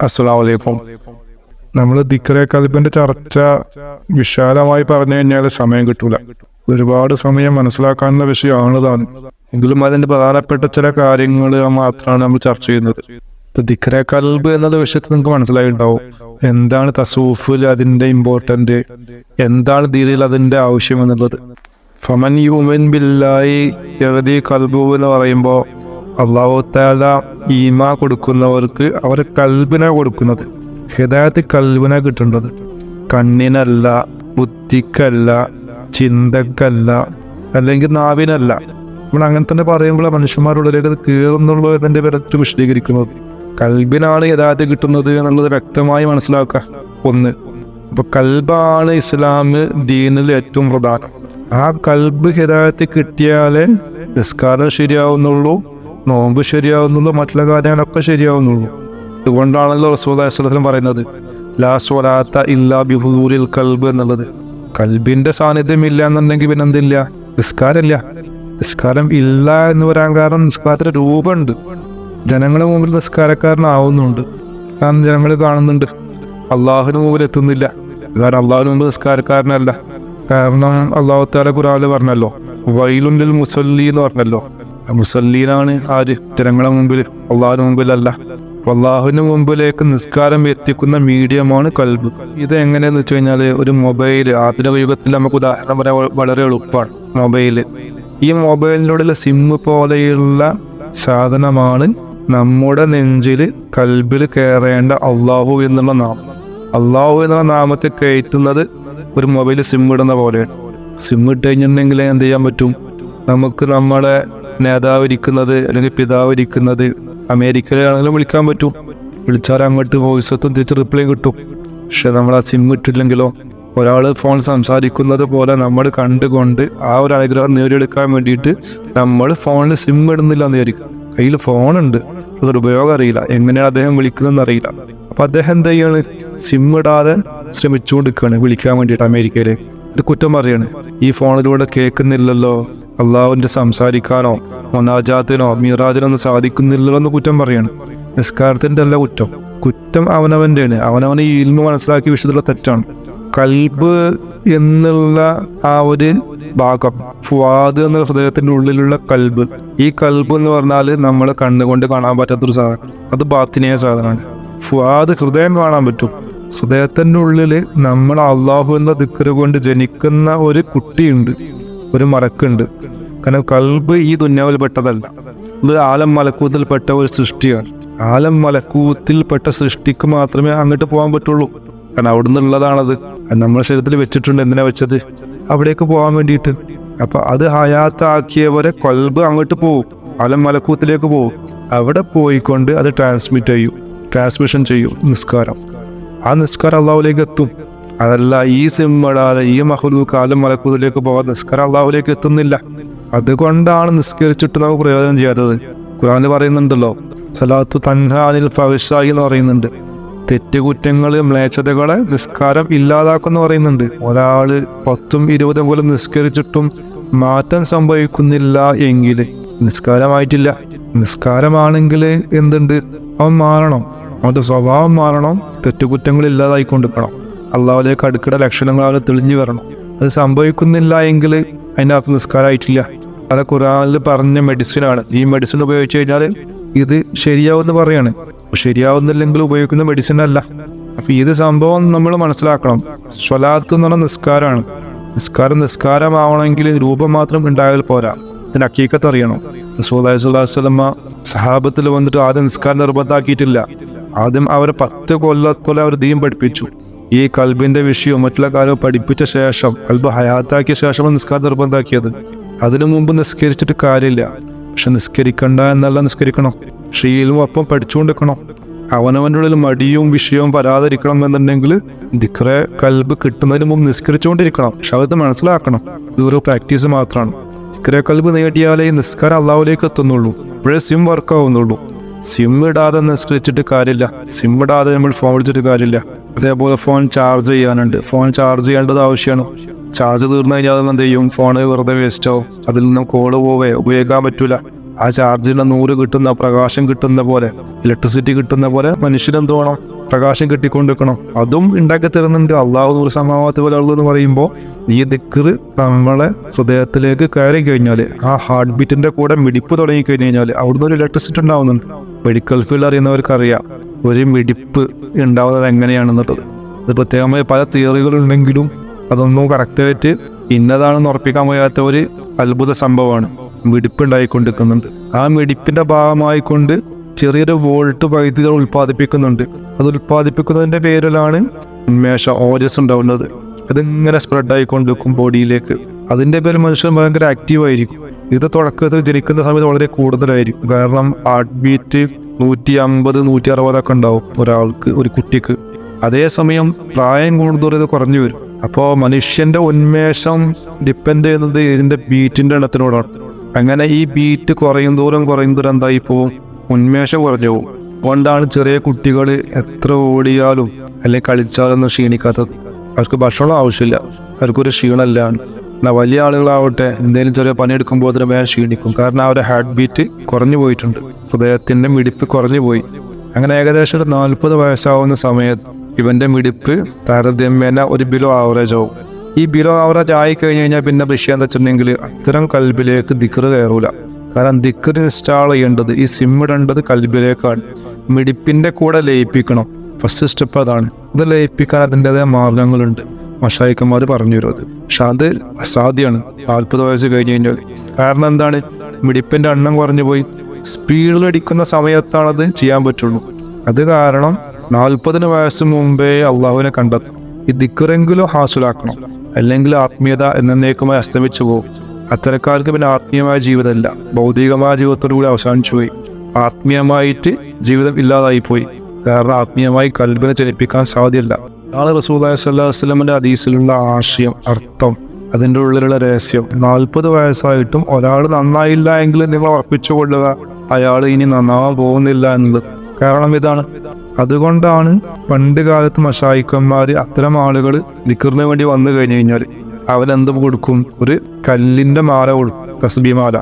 അസ്സലാമു അലൈക്കും. നമ്മൾ ദിക്റെ കൽബിന്റെ ചർച്ച വിശാലമായി പറഞ്ഞു കഴിഞ്ഞാൽ സമയം കിട്ടൂല. ഒരുപാട് സമയം മനസ്സിലാക്കാനുള്ള വിഷയമാണ് താനും. എങ്കിലും അതിന്റെ പ്രധാനപ്പെട്ട ചില കാര്യങ്ങൾ മാത്രമാണ് നമ്മൾ ചർച്ച ചെയ്യുന്നത്. ഇപ്പൊ ദിക്റെ കൽബ് എന്നുള്ള വിഷയത്തിൽ നിങ്ങൾക്ക് മനസ്സിലായിട്ടുണ്ടാവും. എന്താണ് തസൂഫിൽ അതിന്റെ ഇമ്പോർട്ടന്റ്, എന്താണ് ദീനിൽ അതിന്റെ ആവശ്യം എന്നുള്ളത്. ഫമൻ യുമിൻ ബില്ലാഹി യഹ്ദി ഖൽബുഹു എന്ന് പറയുമ്പോൾ അല്ലാഹു തആല ഈമാ കൊടുക്കുന്നവർക്ക് അവരെ കൽബിനെ കൊടുക്കുന്നത്. ഹിദായത്ത് കൽബിനെ കിട്ടേണ്ടത്, കണ്ണിനല്ല, ബുദ്ധിക്കല്ല, ചിന്തക്കല്ല, അല്ലെങ്കിൽ നാവിനല്ല. നമ്മൾ അങ്ങനെ തന്നെ പറയുമ്പോൾ മനുഷ്യന്മാരുള്ളിലേക്ക് അത് കയറുന്നുള്ളൂ എന്നതിൻ്റെ പേരറ്റ് വിശദീകരിക്കുന്നത്. കൽബിനാണ് ഹിദായത്ത് കിട്ടുന്നത് എന്നുള്ളത് വ്യക്തമായി മനസ്സിലാക്കുക. ഒന്ന്, അപ്പോൾ കൽബാണ് ഇസ്ലാം ദീനിൽ ഏറ്റവും പ്രധാനം. ആ കൽബ് ഹിദായത്ത് കിട്ടിയാലേ നിസ്കാരം ശരിയാവുന്നുള്ളൂ, നോമ്പ് ശരിയാവുന്നുള്ളൂ, മറ്റുള്ള കാര്യങ്ങളൊക്കെ ശരിയാവുന്നുള്ളൂ. അതുകൊണ്ടാണല്ലോ റസൂലുള്ളാഹി സ്വല്ലല്ലാഹു അലൈഹി വസല്ലം പറയുന്നത് ലാ സ്വലാത്ത ഇല്ലാ ബിഹുദൂരിൽ കൽബ് എന്നുള്ളത്. കൽബിന്റെ സാന്നിധ്യം ഇല്ല എന്നുണ്ടെങ്കിൽ പിന്നെ എന്തില്ല? നിസ്കാരമില്ല. നിസ്കാരം ഇല്ല എന്ന് പറയാൻ കാരണം നിസ്കാരത്തിന് രൂപമുണ്ട്. ജനങ്ങളുടെ മുമ്പിൽ നിസ്കാരക്കാരനാവുന്നുണ്ട്, കാരണം ജനങ്ങൾ കാണുന്നുണ്ട്. അള്ളാഹുവിന് മുമ്പിൽ എത്തുന്നില്ല, കാരണം അള്ളാഹുവിന് മുമ്പ് നിസ്കാരക്കാരനല്ല. കാരണം അള്ളാഹു തആല ഖുർആനിൽ പറഞ്ഞല്ലോ വൈലുൻ ലിൽ മുസല്ലീൻ എന്ന് പറഞ്ഞല്ലോ. മുസല്ലീനാണ് ആര്? ജനങ്ങളുടെ മുമ്പിൽ, അള്ളാഹുവിന് മുമ്പിലല്ല. അള്ളാഹുവിന് മുമ്പിലേക്ക് നിസ്കാരം എത്തിക്കുന്ന മീഡിയമാണ് കൽബ്. ഇത് എങ്ങനെയെന്ന് വെച്ച് കഴിഞ്ഞാൽ ഒരു മൊബൈൽ, ആധുനിക യുഗത്തിൽ നമുക്ക് ഉദാഹരണം പറയാൻ വളരെ എളുപ്പമാണ്. മൊബൈല്, ഈ മൊബൈലിനോടുള്ള സിമ്മ് പോലെയുള്ള സാധനമാണ് നമ്മുടെ നെഞ്ചിൽ കൽബിൽ കയറേണ്ട അള്ളാഹു എന്നുള്ള നാമം. അള്ളാഹു എന്നുള്ള നാമത്തെ കയറ്റുന്നത് ഒരു മൊബൈൽ സിം ഇടുന്ന പോലെയാണ്. സിം ഇട്ട് കഴിഞ്ഞിട്ടുണ്ടെങ്കിൽ എന്ത് ചെയ്യാൻ പറ്റും? നമുക്ക് നമ്മുടെ നേതാവ് ഇരിക്കുന്നത് അല്ലെങ്കിൽ പിതാവ് ഇരിക്കുന്നത് അമേരിക്കയിലാണെങ്കിലും വിളിക്കാൻ പറ്റും. വിളിച്ചാൽ അങ്ങോട്ട് വോയിസ് എത്തും, തിരിച്ച് റിപ്ലൈ കിട്ടും. പക്ഷെ നമ്മൾ ആ സിം ഇട്ടില്ലെങ്കിലോ, ഒരാൾ ഫോൺ സംസാരിക്കുന്നത് പോലെ നമ്മൾ കണ്ടുകൊണ്ട് ആ ഒരു അനുഗ്രഹം നേടിയെടുക്കാൻ വേണ്ടിയിട്ട് നമ്മൾ ഫോണിൽ സിം ഇടുന്നില്ല എന്ന് വിചാരിക്കുക. കയ്യിൽ ഫോണുണ്ട്, അതൊരു ഉപയോഗം അറിയില്ല, എങ്ങനെയാണ് അദ്ദേഹം വിളിക്കുന്നതെന്ന് അറിയില്ല. അപ്പം അദ്ദേഹം എന്ത് ചെയ്യാണ്? സിം ഇടാതെ ശ്രമിച്ചുകൊണ്ടിരിക്കുകയാണ് വിളിക്കാൻ വേണ്ടിയിട്ട് അമേരിക്കയിലേക്ക്. ഒരു കുറ്റം പറയാണ്, ഈ ഫോണിലൂടെ കേൾക്കുന്നില്ലല്ലോ, അള്ളാഹുവിൻ്റെ സംസാരിക്കാനോ മൊനാജാത്തിനോ മീറാജിനോ ഒന്നും സാധിക്കുന്നില്ലല്ലോ എന്ന് കുറ്റം പറയാണ്. നിസ്കാരത്തിൻ്റെ അല്ല കുറ്റം, കുറ്റം അവനവൻ്റെയാണ്. അവനവന് ഈ ഇൽമ മനസ്സിലാക്കിയ വിഷയത്തിലുള്ള തെറ്റാണ്. കൽബ് എന്നുള്ള ആ ഒരു ഭാഗം, ഫുആദ് എന്ന ഹൃദയത്തിൻ്റെ ഉള്ളിലുള്ള കൽബ്, ഈ കൽബ് എന്ന് പറഞ്ഞാൽ നമ്മൾ കണ്ണുകൊണ്ട് കാണാൻ പറ്റാത്തൊരു സാധനം, അത് ബാത്തിനീയ സാധനമാണ്. ഫുആദ് ഹൃദയം കാണാൻ പറ്റും. ഹൃദയത്തിൻ്റെ ഉള്ളിൽ നമ്മൾ അള്ളാഹു എന്ന ദിക്ർ കൊണ്ട് ജനിക്കുന്ന ഒരു കുട്ടിയുണ്ട്, ഒരു മലക്കുണ്ട്. കാരണം കൽബ് ഈ ദുന്യാവിൽ പെട്ടതല്ല, ഇത് ആലം മലക്കൂത്തിൽപ്പെട്ട ഒരു സൃഷ്ടിയാണ്. ആലം മലക്കൂത്തിൽപ്പെട്ട സൃഷ്ടിക്ക് മാത്രമേ അങ്ങോട്ട് പോകാൻ പറ്റുള്ളൂ. കാരണം അവിടെ നിന്നുള്ളതാണത്. നമ്മുടെ ശരീരത്തിൽ വെച്ചിട്ടുണ്ട്. എന്തിനാ വെച്ചത്? അവിടേക്ക് പോകാൻ വേണ്ടിയിട്ട്. അപ്പം അത് ഹയാത്താക്കിയവരെ കൽബ് അങ്ങോട്ട് പോകും, ആലം മലക്കൂത്തിലേക്ക് പോകും. അവിടെ പോയിക്കൊണ്ട് അത് ട്രാൻസ്മിഷൻ ചെയ്യും നിസ്കാരം. ആ നിസ്കാരം അള്ളാഹുലേക്ക് എത്തും. അതല്ല ഈ സിമ്മിടാതെ ഈ മഹ്ലൂക്ക് ആലം മലക്കൂത്തിലേക്ക് പോകാൻ നിസ്കാരം അള്ളാഹുലേക്ക് എത്തുന്നില്ല. അതുകൊണ്ടാണ് നിസ്കരിച്ചിട്ട് നമുക്ക് പ്രയോജനം ചെയ്യാത്തത്. ഖുർആനിൽ പറയുന്നുണ്ടല്ലോ സലാത്തു തൻഹാ അനിൽ ഫഹ്ശാഇ എന്ന് പറയുന്നുണ്ട്. തെറ്റുകുറ്റങ്ങൾ, മ്ലേച്ഛതകളെ നിസ്കാരം ഇല്ലാതാക്കുമെന്ന് പറയുന്നുണ്ട്. ഒരാള് 10-20 പോലും നിസ്കരിച്ചിട്ടും മാറ്റം സംഭവിക്കുന്നില്ല എങ്കിൽ നിസ്കാരമായിട്ടില്ല. നിസ്കാരമാണെങ്കിൽ എന്തുണ്ട്? അവൻ മാറണം, അവൻ്റെ സ്വഭാവം മാറണം, തെറ്റുകുറ്റങ്ങൾ ഇല്ലാതായിക്കൊണ്ടിരിക്കണം, അള്ളാഹുലേക്ക് അടുക്കയുടെ ലക്ഷണങ്ങൾ അവന് തെളിഞ്ഞു വരണം. അത് സംഭവിക്കുന്നില്ല എങ്കിൽ അതിൻ്റെ അർത്ഥം നിസ്കാരമായിട്ടില്ല. അത് ഖുർആനിൽ പറഞ്ഞ മെഡിസിനാണ്. ഈ മെഡിസിൻ ഉപയോഗിച്ച് കഴിഞ്ഞാൽ ഇത് ശരിയാവുമെന്ന് പറയാണ്. ശരിയാവുന്നില്ലെങ്കിൽ ഉപയോഗിക്കുന്ന മെഡിസിൻ അല്ല. അപ്പം ഇത് സംഭവം നമ്മൾ മനസ്സിലാക്കണം. സ്വലാത്ത് എന്ന് പറഞ്ഞാൽ നിസ്കാരമാണ്. നിസ്കാരമാവണമെങ്കിൽ രൂപം മാത്രം ഉണ്ടായാൽ പോരാ, ഇതിന് ഹഖീഖത്ത് അറിയണം. റസൂലുള്ളാഹി സ്വല്ലല്ലാഹു അലൈഹി വസല്ലം സഹാബത്തിൽ വന്നിട്ട് ആദ്യം നിസ്കാരം നിർബന്ധാക്കിയിട്ടില്ല. ആദ്യം അവരെ 10 കൊല്ലത്തോളം അവർ ദീൻ പഠിപ്പിച്ചു. ഈ കൽബിന്റെ വിഷയവും മറ്റുള്ള കാര്യവും പഠിപ്പിച്ച ശേഷം, കൽബ് ഹയാത്താക്കിയ ശേഷമാണ് നിസ്കാരം നിർബന്ധാക്കിയത്. അതിനു മുമ്പ് നിസ്കരിച്ചിട്ട് കാര്യമില്ല. പക്ഷെ നിസ്കരിക്കണ്ട എന്നല്ല, നിസ്കരിക്കണം. ഷീലും ഒപ്പം പഠിച്ചുകൊണ്ടിരിക്കണം. അവനവൻ്റെ ഉള്ളിൽ മടിയും വിഷയവും വരാതിരിക്കണം എന്നുണ്ടെങ്കിൽ ദിക്റെ കൽബ് കിട്ടുന്നതിന് മുമ്പ് നിസ്കരിച്ചുകൊണ്ടിരിക്കണം. പക്ഷെ അത് മനസ്സിലാക്കണം, ഇതൊരു പ്രാക്ടീസ് മാത്രമാണ്. ദിക്റെ കൽബ് നേടിയാലേ നിസ്കാരം അള്ളാഹുലേക്ക് എത്തുന്നുള്ളൂ. ഇപ്പോഴേ സിം വർക്കാവുന്നുള്ളൂ. സിം ഇടാതെ നിസ്കരിച്ചിട്ട് കാര്യമില്ല. സിം ഇടാതെ നമ്മൾ ഫോൺ വിളിച്ചിട്ട് കാര്യമില്ല. അതേപോലെ ഫോൺ ചാർജ് ചെയ്യാനുണ്ട്. ഫോൺ ചാർജ് ചെയ്യേണ്ടത് ആവശ്യമാണ്. ചാർജ് തീർന്നു കഴിഞ്ഞാൽ എന്ത് ചെയ്യും? ഫോണ് വെറുതെ വേസ്റ്റ് ആവും. അതിൽ നിന്നും കോള് ഉപയോഗിക്കാൻ പറ്റൂല. ആ ചാർജിന്റെ 100 കിട്ടുന്ന പ്രകാശം കിട്ടുന്ന പോലെ, ഇലക്ട്രിസിറ്റി കിട്ടുന്ന പോലെ മനുഷ്യനെന്ത് വേണം? പ്രകാശം കിട്ടിക്കൊണ്ടിരിക്കണം. അതും ഉണ്ടാക്കി തരുന്നുണ്ട്. അള്ളാഹു 100 സമാവാത്ത് പോലെ എന്ന് പറയുമ്പോൾ ഈ ദിക്ർ നമ്മളെ ഹൃദയത്തിലേക്ക് കയറി കഴിഞ്ഞാൽ, ആ ഹാർട്ട് ബീറ്റിന്റെ കൂടെ മിടിപ്പ് തുടങ്ങി കഴിഞ്ഞ് കഴിഞ്ഞാൽ അവിടുന്ന് ഒരു ഇലക്ട്രിസിറ്റി ഉണ്ടാവുന്നുണ്ട്. മെഡിക്കൽ ഫീൽഡ് അറിയുന്നവർക്കറിയാം ഒരു മിടിപ്പ് ഉണ്ടാവുന്നത് എങ്ങനെയാണെന്നുള്ളത്. അത് പ്രത്യേകമായ പല തിയറികളുണ്ടെങ്കിലും അതൊന്നും കറക്റ്റായിട്ട് ഇന്നതാണെന്ന് ഉറപ്പിക്കാൻ വയ്യാത്ത ഒരു അത്ഭുത സംഭവമാണ്. മിടിപ്പ് ഉണ്ടായിക്കൊണ്ടിരിക്കുന്നുണ്ട്. ആ മിടിപ്പിന്റെ ഭാഗമായിക്കൊണ്ട് ചെറിയൊരു വോൾട്ട് വൈദ്യുതി ഉൽപ്പാദിപ്പിക്കുന്നുണ്ട്. അത് ഉൽപ്പാദിപ്പിക്കുന്നതിന്റെ പേരിലാണ് ഉന്മേഷം, ഓജസ് ഉണ്ടാവുന്നത്. അതിങ്ങനെ സ്പ്രെഡ് ആയിക്കൊണ്ടിരിക്കും ബോഡിയിലേക്ക്. അതിന്റെ പേരിൽ മനുഷ്യൻ ഭയങ്കര ആക്റ്റീവായിരിക്കും. ഇത് തുടക്കത്തിൽ ജനിക്കുന്ന സമയത്ത് വളരെ കൂടുതലായിരിക്കും. കാരണം ഹാർട്ട് ബീറ്റ് 150, 160 ഒക്കെ ഉണ്ടാവും ഒരാൾക്ക്, ഒരു കുട്ടിക്ക്. അതേസമയം പ്രായം കൂടുതൽ ഇത് കുറഞ്ഞു വരും. അപ്പോൾ മനുഷ്യന്റെ ഉന്മേഷം ഡിപ്പെൻഡ് ചെയ്യുന്നത് ഇതിന്റെ ബീറ്റിന്റെ എണ്ണത്തിനോടാണ്. അങ്ങനെ ഈ ബീറ്റ് കുറയും തോറും എന്തായി പോവും? ഉന്മേഷം കുറഞ്ഞു പോകും. അതുകൊണ്ടാണ് ചെറിയ കുട്ടികൾ എത്ര ഓടിയാലും അല്ലെങ്കിൽ കളിച്ചാലൊന്നും ക്ഷീണിക്കാത്തത്. അവർക്ക് ഭക്ഷണം ആവശ്യമില്ല, അവർക്കൊരു ക്ഷീണമല്ല. എന്നാൽ വലിയ ആളുകളാവട്ടെ എന്തെങ്കിലും ചെറിയ പണിയെടുക്കുമ്പോൾ അതിന് വേഗം ക്ഷീണിക്കും. കാരണം അവരുടെ ഹാർട്ട് ബീറ്റ് കുറഞ്ഞു പോയിട്ടുണ്ട്, ഹൃദയത്തിന്റെ മിടിപ്പ് കുറഞ്ഞു പോയി. അങ്ങനെ ഏകദേശം ഒരു 40 വയസ്സാവുന്ന സമയത്ത് ഇവന്റെ മിടിപ്പ് താരതമ്യേന ഒരു ബിലോ ആവറേജ് ആവും. ഈ ബിലോ ആവറേജ് ആയി കഴിഞ്ഞ് കഴിഞ്ഞാൽ പിന്നെ വിഷയം എന്താ വെച്ചിട്ടുണ്ടെങ്കിൽ അത്തരം കൽബിലേക്ക് ദിക്ർ കയറൂല. കാരണം ദിക്ർ ഇൻസ്റ്റാൾ ചെയ്യേണ്ടത്, ഈ സിം ഇടേണ്ടത് കൽബിലേക്കാണ്. മിടിപ്പിന്റെ കൂടെ ലയിപ്പിക്കണം. ഫസ്റ്റ് സ്റ്റെപ്പ് അതാണ്. ഇത് ലയിപ്പിക്കാൻ അതിൻ്റെതായ മാർഗങ്ങളുണ്ട്, മശായിക്കന്മാർ പറഞ്ഞു തരുന്നത്. പക്ഷെ അത് അസാധ്യമാണ് 40 വയസ്സ് കഴിഞ്ഞ് കഴിഞ്ഞാൽ. കാരണം എന്താണ്? മിടിപ്പിന്റെ എണ്ണം കുറഞ്ഞു പോയി. സ്പീഡിലടിക്കുന്ന സമയത്താണത് ചെയ്യാൻ പറ്റുള്ളൂ. അത് കാരണം 40 വയസ്സ് മുമ്പേ അള്ളാഹുവിനെ കണ്ടെത്തും. ഈ ദിക്റെങ്കിലും ഹാസുലാക്കണം, അല്ലെങ്കിൽ ആത്മീയത എന്നേക്കുമായി അസ്തമിച്ചു പോകും. അത്തരക്കാർക്ക് പിന്നെ ആത്മീയമായ ജീവിതമല്ല, ഭൗതികമായ ജീവിതത്തോടു കൂടി അവസാനിച്ചു പോയി. ആത്മീയമായിട്ട് ജീവിതം ഇല്ലാതായിപ്പോയി. കാരണം ആത്മീയമായി കൽബിനെ ചലിപ്പിക്കാൻ സാധ്യമല്ല. നാളെ റസൂലുള്ളാഹി സ്വല്ലല്ലാഹു അലൈഹി വസല്ലമയുടെ ഹദീസിലുള്ള ആശയം, അർത്ഥം, അതിൻ്റെ ഉള്ളിലുള്ള രഹസ്യം, 40 വയസ്സായിട്ടും ഒരാൾ നന്നായില്ല എങ്കിൽ നിങ്ങൾ ഉറപ്പിച്ചുകൊള്ളുക അയാൾ ഇനി നന്നാവാൻ പോകുന്നില്ല എന്നുള്ളത്. കാരണം ഇതാണ്. അതുകൊണ്ടാണ് പണ്ട് കാലത്ത് മശായിക്കന്മാർ അത്തരം ആളുകൾ ദിക്റിന് വേണ്ടി വന്നു കഴിഞ്ഞു കഴിഞ്ഞാൽ അവരെന്ത് കൊടുക്കും? ഒരു കല്ലിന്റെ മാല കൊടുക്കും, തസ്ബീഹ് മാല.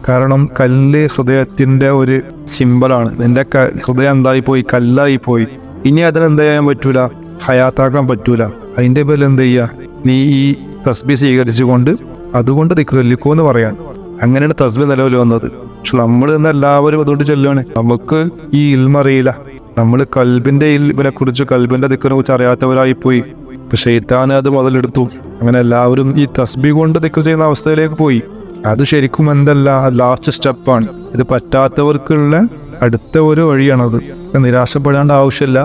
കാരണം കല്ല് ഹൃദയത്തിന്റെ ഒരു സിമ്പലാണ്. നിന്റെ ഹൃദയം എന്തായി പോയി? കല്ലായി പോയി. ഇനി അതിനെന്ത് ചെയ്യാൻ പറ്റൂല? ഹയാത്താക്കാൻ പറ്റൂല. അതിന്റെ പേരിൽ എന്ത് ചെയ്യുക? നീ ഈ തസ്ബീഹ് സ്വീകരിച്ചുകൊണ്ട് അതുകൊണ്ട് ദിക്റല്ലിക്കോ എന്ന് പറയാണ്. അങ്ങനെയാണ് തസ്ബീഹ് നിലവിൽ വന്നത്. പക്ഷെ നമ്മൾ ഇന്ന് എല്ലാവരും അതുകൊണ്ട് ചെല്ലുകയാണ്. നമുക്ക് ഈ ഇൽമറിയില്ല. നമ്മൾ കൽബിന്റെ ഇൽമിനെ കുറിച്ച്, കൽബിന്റെ ദിക്റിനെ കുറിച്ച് അറിയാത്തവരായി പോയി. ഇപ്പൊ ശൈത്താൻ അത് മുതലെടുത്തു. അങ്ങനെ എല്ലാവരും ഈ തസ്ബീഹ് കൊണ്ട് ദിക്ർ ചെയ്യുന്ന അവസ്ഥയിലേക്ക് പോയി. അത് ശരിക്കും എന്തല്ല, ലാസ്റ്റ് സ്റ്റെപ്പാണ്. ഇത് പറ്റാത്തവർക്കുള്ള അടുത്ത ഒരു വഴിയാണത്. നിരാശപ്പെടേണ്ട ആവശ്യമില്ല.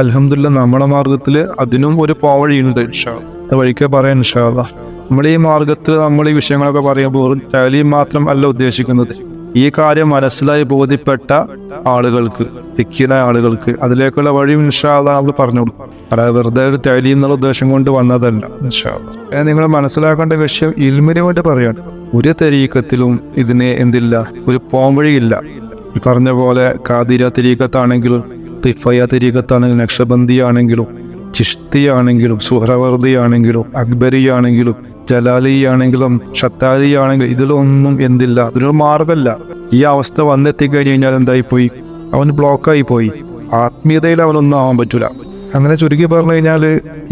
അൽഹംദുലില്ലാഹ് നമ്മുടെ മാർഗത്തിൽ അതിനും ഒരു പോവഴിയുണ്ട്. ഇൻഷാ അല്ലാഹ് വഴിക്ക് പറയാൻ ഇൻഷാ അല്ലാഹ്. നമ്മൾ ഈ മാർഗത്തിൽ നമ്മൾ ഈ വിഷയങ്ങളൊക്കെ പറയുമ്പോൾ തഅലീം മാത്രം അല്ല ഉദ്ദേശിക്കുന്നത്. ഈ കാര്യം മനസ്സിലായി ബോധ്യപ്പെട്ട ആളുകൾക്ക്, തിക്കിയ ആളുകൾക്ക് അതിലേക്കുള്ള വഴി ഇൻഷാ അല്ലാഹ് നമ്മൾ പറഞ്ഞു കൊടുക്കും. അതായത് വെറുതെ ഒരു തഅലീം എന്നുള്ള ഉദ്ദേശം കൊണ്ട് വന്നതല്ല. ഇൻഷാ അല്ലാഹ് നിങ്ങൾ മനസ്സിലാക്കേണ്ട വിഷയം ഇൽമിന് വേണ്ടി പറയാണ്. ഒരു തരീക്കത്തിലും ഇതിന് എന്തില്ല, ഒരു പോംവഴിയില്ല. പറഞ്ഞ പോലെ ഖാദിര തരീക്കത്താണെങ്കിലും, റിഫയ തരീക്കത്താണെങ്കിലും, നക്ഷബന്ദി ആണെങ്കിലും, ചിഷ്തി ആണെങ്കിലും, സുഹ്റവർദി ആണെങ്കിലും, അക്ബരി ആണെങ്കിലും, ജലാലി ആണെങ്കിലും, ഷത്താലി ആണെങ്കിലും, ഇതിലൊന്നും എന്തില്ല, അതിനൊരു മാർഗമല്ല. ഈ അവസ്ഥ വന്നെത്തിക്കഴിഞ്ഞ് കഴിഞ്ഞാൽ എന്തായിപ്പോയി? അവൻ ബ്ലോക്കായി പോയി. ആത്മീയതയിൽ അവനൊന്നും ആവാൻ പറ്റൂല. അങ്ങനെ ചുരുക്കി പറഞ്ഞു കഴിഞ്ഞാൽ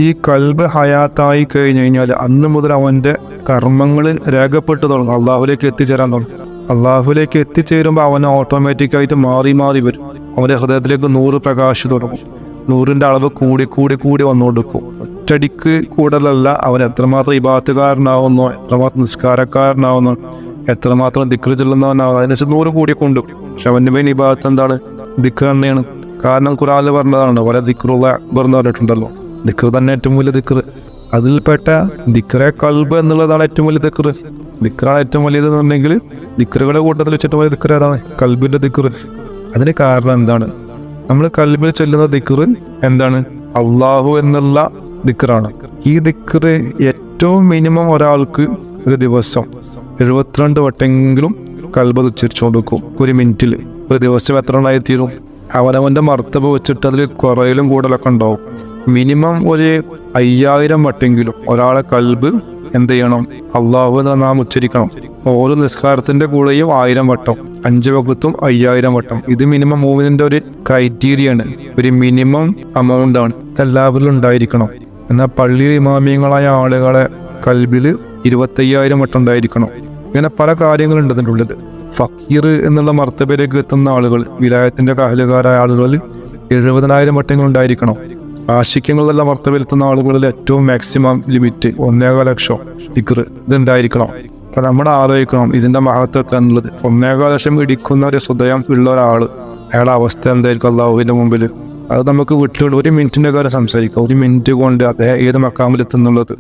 ഈ കൽബ് ഹയാത്തായി കഴിഞ്ഞ് കഴിഞ്ഞാൽ അന്ന് മുതൽ അവൻ്റെ കർമ്മങ്ങൾ രേഖപ്പെട്ടു തുടങ്ങും, അള്ളാഹുലേക്ക് എത്തിച്ചേരാൻ തുടങ്ങും. അള്ളാഹുലേക്ക് എത്തിച്ചേരുമ്പോൾ അവൻ ഓട്ടോമാറ്റിക്കായിട്ട് മാറി മാറി വരും. അവൻ്റെ ഹൃദയത്തിലേക്ക് 100 പ്രകാശം തുടങ്ങും. 100ന്റെ അളവ് കൂടി കൂടി കൂടി വന്നുകൊടുക്കും. ഒറ്റടിക്ക് കൂടുതലല്ല. അവൻ എത്രമാത്രം ഇബാദത്തുകാരനാവുന്നോ, എത്രമാത്രം നിസ്കാരക്കാരനാവുന്നോ, എത്രമാത്രം ദിക്ർ ചൊല്ലുന്നവനാവുന്നു, അതിനനുസരിച്ച് 100 കൂടി കൊണ്ടു. പക്ഷെ അവൻ്റെ മെയിൻ ഇബാദത്ത് എന്താണ്? ദിക്ർ തന്നെയാണ്. കാരണം ഖുർആനിൽ പറഞ്ഞതാണ്, വല ദിക്റുള്ള അക്ബർ എന്ന് പറഞ്ഞിട്ടുണ്ടല്ലോ. ദിക്ർ തന്നെ ഏറ്റവും വലിയ ദിക്ർ. അതിൽപ്പെട്ട ദിക്റെ കൽബ് എന്നുള്ളതാണ് ഏറ്റവും വലിയ ദിക്ർ. ദിക്റാണ് ഏറ്റവും വലിയത് എന്നുണ്ടെങ്കിൽ ദിക്റുകളുടെ കൂട്ടത്തിൽ വെച്ചിട്ട് വലിയ ദിക്ർ ഏതാണ്? കൽബിന്റെ ദിക്ർ. അതിന് കാരണം എന്താണ്? നമ്മൾ കൽബിൽ ചൊല്ലുന്ന ദിക്ർ എന്താണ്? അള്ളാഹു എന്നുള്ള ദിക്റാണ്. ഈ ദിക്ർ ഏറ്റവും മിനിമം ഒരാൾക്ക് ഒരു ദിവസം 72 വട്ടെങ്കിലും കൽബ് ഉച്ചരിച്ചുകൊണ്ട് വെക്കും. ഒരു മിനിറ്റിൽ. ഒരു ദിവസം എത്ര എണ്ണമായി തീരും? അവനവൻ്റെ മർത്തബ വെച്ചിട്ട് അതിൽ കുറയിലും കൂടുതലൊക്കെ ഉണ്ടാവും. മിനിമം ഒരു 5000 വട്ടെങ്കിലും ഒരാളെ കൽബ് എന്ത് ചെയ്യണം? അള്ളാഹു എന്ന നാം ഉച്ചരിക്കണം. ഓരോ നിസ്കാരത്തിന്റെ കൂടെയും 1000 വട്ടം, 5 വഖത്തും 5000 വട്ടം. ഇത് മിനിമം മൂമിനിന്റെ ഒരു ക്രൈറ്റീരിയ ആണ്, ഒരു മിനിമം എമൗണ്ട് ആണ്. ഇതെല്ലാവരിലും ഉണ്ടായിരിക്കണം. എന്നാൽ പള്ളിയിൽ ഇമാമിയങ്ങളായ ആളുകളെ കൽബില് 25000 വട്ടം ഉണ്ടായിരിക്കണം. ഇങ്ങനെ പല കാര്യങ്ങളുണ്ട് അതിൻ്റെ ഉള്ളിൽ. ഫക്കീർ എന്നുള്ള മർത്തബയിലേക്ക് എത്തുന്ന ആളുകൾ, വിലായത്തിന്റെ കാഹലുകാരായ ആളുകൾ 70000 വട്ടങ്ങൾ ഉണ്ടായിരിക്കണം. ആശിക്യങ്ങളുള്ള മർത്തബയിലെത്തുന്ന ആളുകളിൽ ഏറ്റവും മാക്സിമം ലിമിറ്റ് 1.5 ലക്ഷം ദിക്ർ ഇതുണ്ടായിരിക്കണം. അപ്പൊ നമ്മൾ ആലോചിക്കണം ഇതിന്റെ മഹത്വം എത്ര എന്നുള്ളത്. 1.5 ലക്ഷം ഇടിക്കുന്ന ഒരു ഹൃദയം ഉള്ള ഒരാൾ, അയാളുടെ അവസ്ഥ എന്തായിരിക്കും അള്ളാഹുവിന്റെ മുമ്പിൽ? അത് നമുക്ക് വീട്ടിലുള്ള 1 മിനിറ്റിന്റെ കാര്യം സംസാരിക്കാം. 1 മിനിറ്റ് കൊണ്ട് അദ്ദേഹം ഏത് മക്കാമിലെത്തുന്നുള്ളത്.